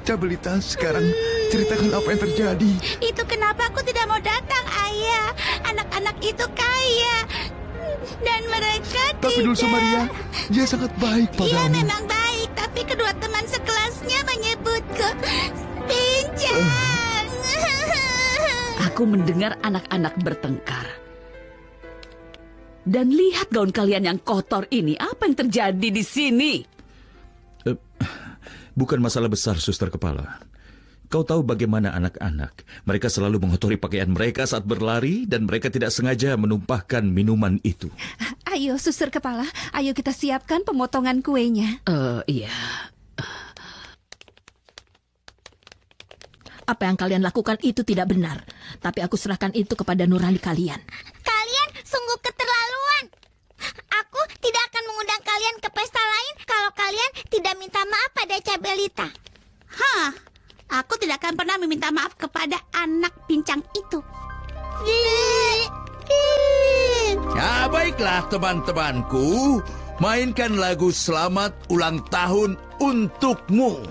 Cabelita, sekarang ceritakan apa yang terjadi. Itu kenapa aku tidak mau datang, Ayah. Anak-anak itu kaya. Dan mereka Tapi tidak. Dulce Maria, dia sangat baik Ia padamu. memang baik, tapi kedua teman sekelasnya menyebutku pincang. Aku mendengar anak-anak bertengkar. Dan lihat gaun kalian yang kotor ini. Apa yang terjadi di sini? Bukan masalah besar, Suster Kepala. Kau tahu bagaimana anak-anak. Mereka selalu mengotori pakaian mereka saat berlari dan mereka tidak sengaja menumpahkan minuman itu. Ayo, Suster Kepala, ayo kita siapkan pemotongan kuenya. Iya. Apa yang kalian lakukan itu tidak benar. Tapi aku serahkan itu kepada nurani kalian. Kalian sungguh keterlaluan. Aku tidak akan mengundang kalian ke pesta lain kalau kalian tidak minta maaf pada Cabelita. Hah, aku tidak akan pernah meminta maaf kepada anak pincang itu. Ya, baiklah teman-temanku. Mainkan lagu selamat ulang tahun untukmu.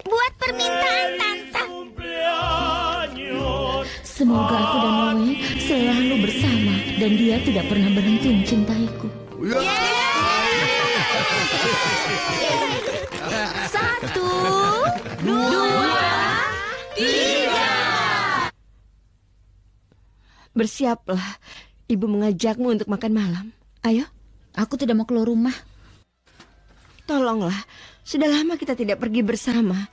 Buat permintaan Tante. Semoga aku dan Noe selalu bersama dan dia tidak pernah berhenti mencintaiku. Satu, dua, tiga. Bersiaplah, Ibu mengajakmu untuk makan malam. Ayo. Aku tidak mau keluar rumah. Tolonglah, sudah lama kita tidak pergi bersama.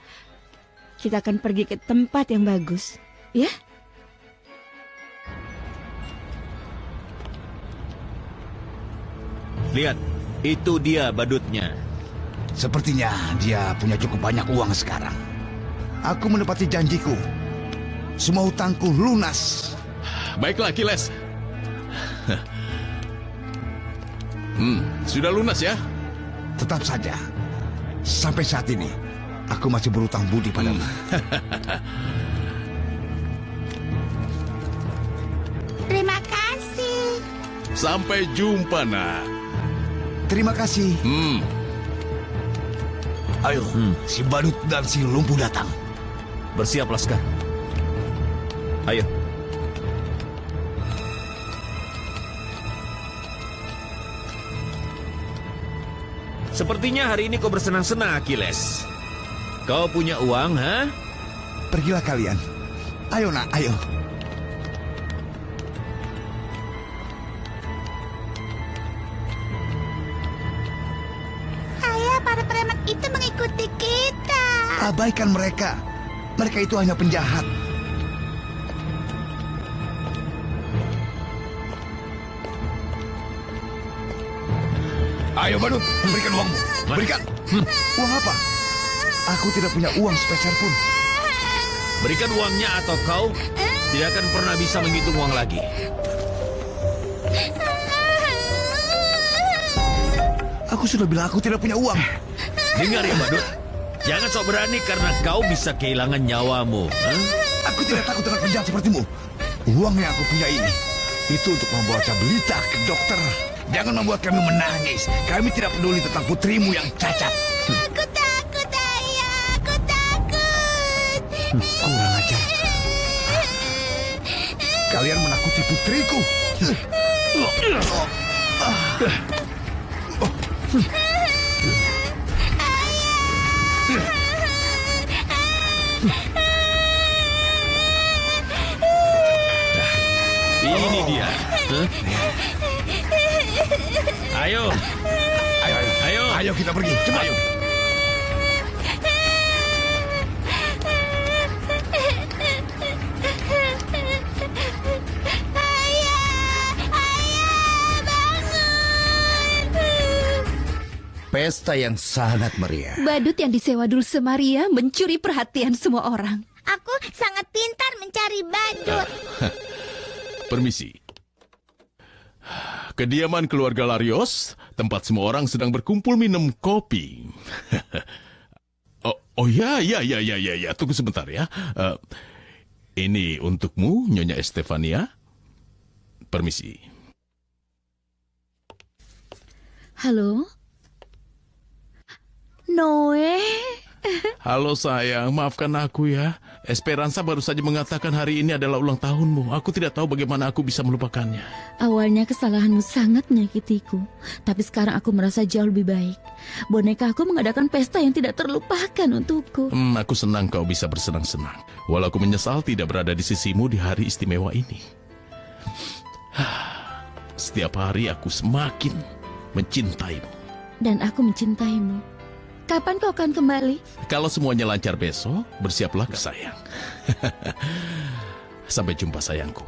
Kita akan pergi ke tempat yang bagus, ya? Lihat, itu dia badutnya. Sepertinya dia punya cukup banyak uang sekarang. Aku menepati janjiku. Semua hutangku lunas. Baiklah, Achilles. Sudah lunas ya? Tetap saja, sampai saat ini, aku masih berutang budi padamu. Terima kasih. Sampai jumpa, nak. Terima kasih. Ayo, si badut dan si lumpuh datang. Bersiaplah sekarang. Ayo. Sepertinya hari ini kau bersenang-senang, Achilles. Kau punya uang, ha? Pergilah kalian. Ayo nak, ayo. Ayah, para preman itu mengikuti kita. Abaikan mereka. Mereka itu hanya penjahat. Ayo badut, berikan uangmu. Berikan. Uang apa? Aku tidak punya uang sepeser pun. Berikan uangnya atau kau tidak akan pernah bisa menghitung uang lagi. Aku sudah bilang aku tidak punya uang. Dengar ya, badut. Jangan sok berani karena kau bisa kehilangan nyawamu. Aku tidak takut dengan penjahat sepertimu. Uang yang aku punya ini, itu untuk membawa Cabelita ke dokter. Jangan membuat kami menangis. Kami tidak peduli tentang putrimu yang cacat. Aku takut, Ayah. Aku takut. Kurang ajar. Kalian menakuti putriku. Ini dia. Ayo. Ayo kita pergi. Cepat. Ayo. Pesta yang sangat meriah. Badut yang disewa Dulce Maria mencuri perhatian semua orang. Aku sangat pintar mencari badut. Permisi. Kediaman keluarga Larios, tempat semua orang sedang berkumpul minum kopi. Oh ya. Tunggu sebentar ya. Ini untukmu, Nyonya Estefania. Permisi. Halo? Noe? Halo sayang, maafkan aku ya. Esperanza baru saja mengatakan hari ini adalah ulang tahunmu. Aku tidak tahu bagaimana aku bisa melupakannya. Awalnya kesalahanmu sangat menyakitiku, tapi sekarang aku merasa jauh lebih baik. Boneka aku mengadakan pesta yang tidak terlupakan untukku. Aku senang kau bisa bersenang-senang. Walau aku menyesal tidak berada di sisimu di hari istimewa ini. Setiap hari aku semakin mencintaimu. Dan aku mencintaimu. Kapan kau akan kembali? Kalau semuanya lancar besok, bersiaplah sayang. Sampai jumpa sayangku.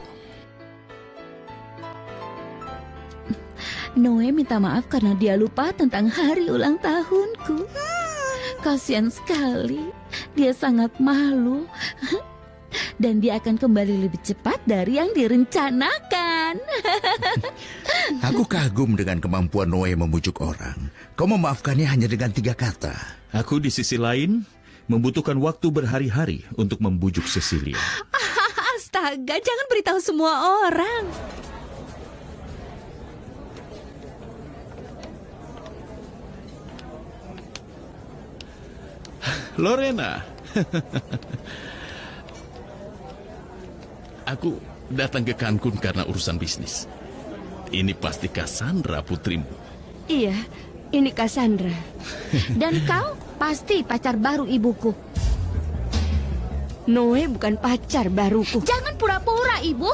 Noe minta maaf karena dia lupa tentang hari ulang tahunku. Kasihan sekali. Dia sangat malu. Dan dia akan kembali lebih cepat dari yang direncanakan. Aku kagum dengan kemampuan Noe membujuk orang. Kau memaafkannya hanya dengan 3 kata. Aku di sisi lain membutuhkan waktu berhari-hari untuk membujuk Cecilia. Astaga, jangan beritahu semua orang. Lorena. Aku datang ke Cancun karena urusan bisnis. Ini pasti Cassandra putrimu. Iya, ini Cassandra. Dan kau pasti pacar baru ibuku. Noe bukan pacar baruku. Jangan pura-pura, Ibu.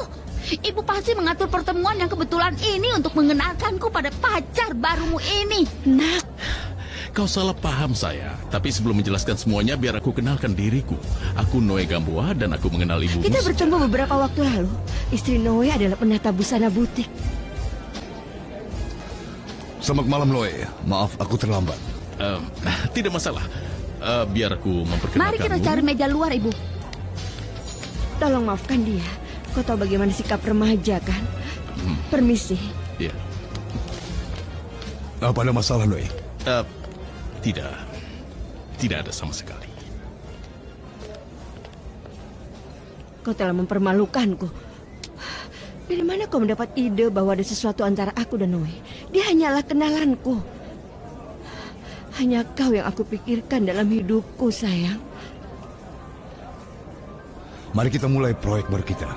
Ibu pasti mengatur pertemuan yang kebetulan ini untuk mengenalkanku pada pacar barumu ini. Nak, Kau salah paham saya. Tapi sebelum menjelaskan semuanya, biar aku kenalkan diriku. Aku Noe Gamboa dan aku mengenal ibumu. kita bertemu beberapa waktu lalu. Istri Noe adalah penata busana butik. Selamat malam, Noe. Maaf, aku terlambat. Tidak masalah. Biar aku memperkenalkanmu. Mari kita cari meja luar, Ibu. Tolong maafkan dia. Kau tahu bagaimana sikap remaja, kan? Permisi. Ya. Apa ada masalah, Noe? Tidak ada sama sekali. Kau telah mempermalukanku. Dari mana kau mendapat ide bahwa ada sesuatu antara aku dan Noe? Dia hanyalah kenalanku. Hanya kau yang aku pikirkan dalam hidupku, sayang. Mari kita mulai proyek baru kita.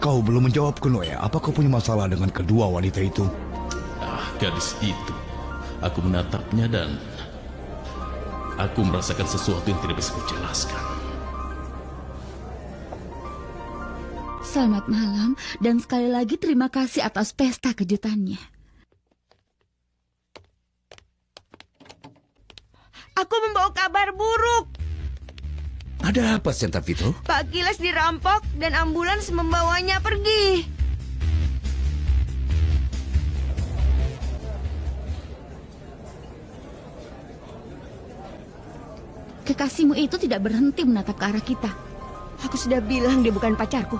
Kau belum menjawab ke Noe. Apa kau punya masalah dengan kedua wanita itu? Gadis itu. Aku menatapnya dan aku merasakan sesuatu yang tidak bisa kujelaskan. Selamat malam dan sekali lagi terima kasih atas pesta kejutannya. Aku membawa kabar buruk. Ada apa, Santa Vito? Pak Kiles dirampok dan ambulans membawanya pergi. Kekasihmu itu tidak berhenti menatap ke arah kita. Aku sudah bilang dia bukan pacarku.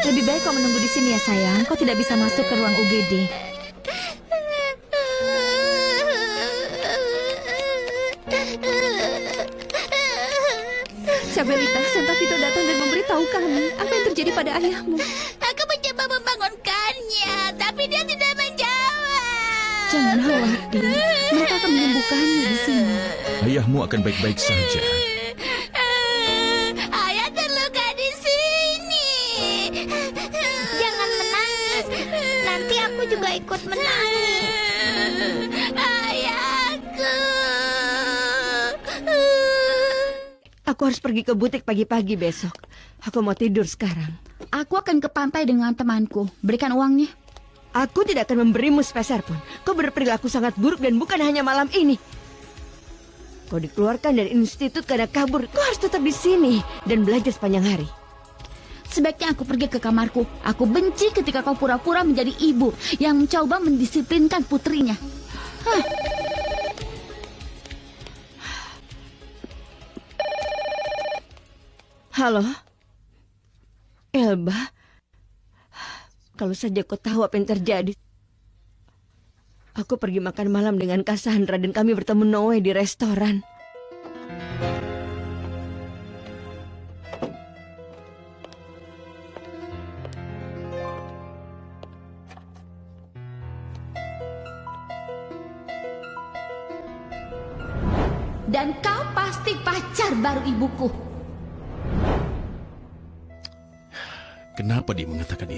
Lebih baik kau menunggu di sini ya sayang. Kau tidak bisa masuk ke ruang UGD. Cabelita, Santa Vito datang dan memberitahu kami apa yang terjadi pada ayahmu. Aku mencoba membangunkannya, tapi dia tidak menjawab. Jangan khawatir, mereka akan menyembuhkannya di sini. Ayahmu akan baik-baik saja. Ayah terluka di sini. Jangan menangis. Nanti aku juga ikut menangis. Ayahku. Aku harus pergi ke butik pagi-pagi besok. Aku mau tidur sekarang. Aku akan ke pantai dengan temanku. Berikan uangnya. Aku tidak akan memberimu sepeser pun. Kau berperilaku sangat buruk dan bukan hanya malam ini. Kau dikeluarkan dari institut karena kabur. Kau harus tetap di sini dan belajar sepanjang hari. Sebaiknya aku pergi ke kamarku. Aku benci ketika kau pura-pura menjadi ibu yang mencoba mendisiplinkan putrinya. Halo? Elba? Kalau saja kau tahu apa yang terjadi. Aku pergi makan malam dengan Cassandra dan kami bertemu Noe di restoran. Dan kau pasti pacar baru ibuku. Kenapa dia mengatakan itu?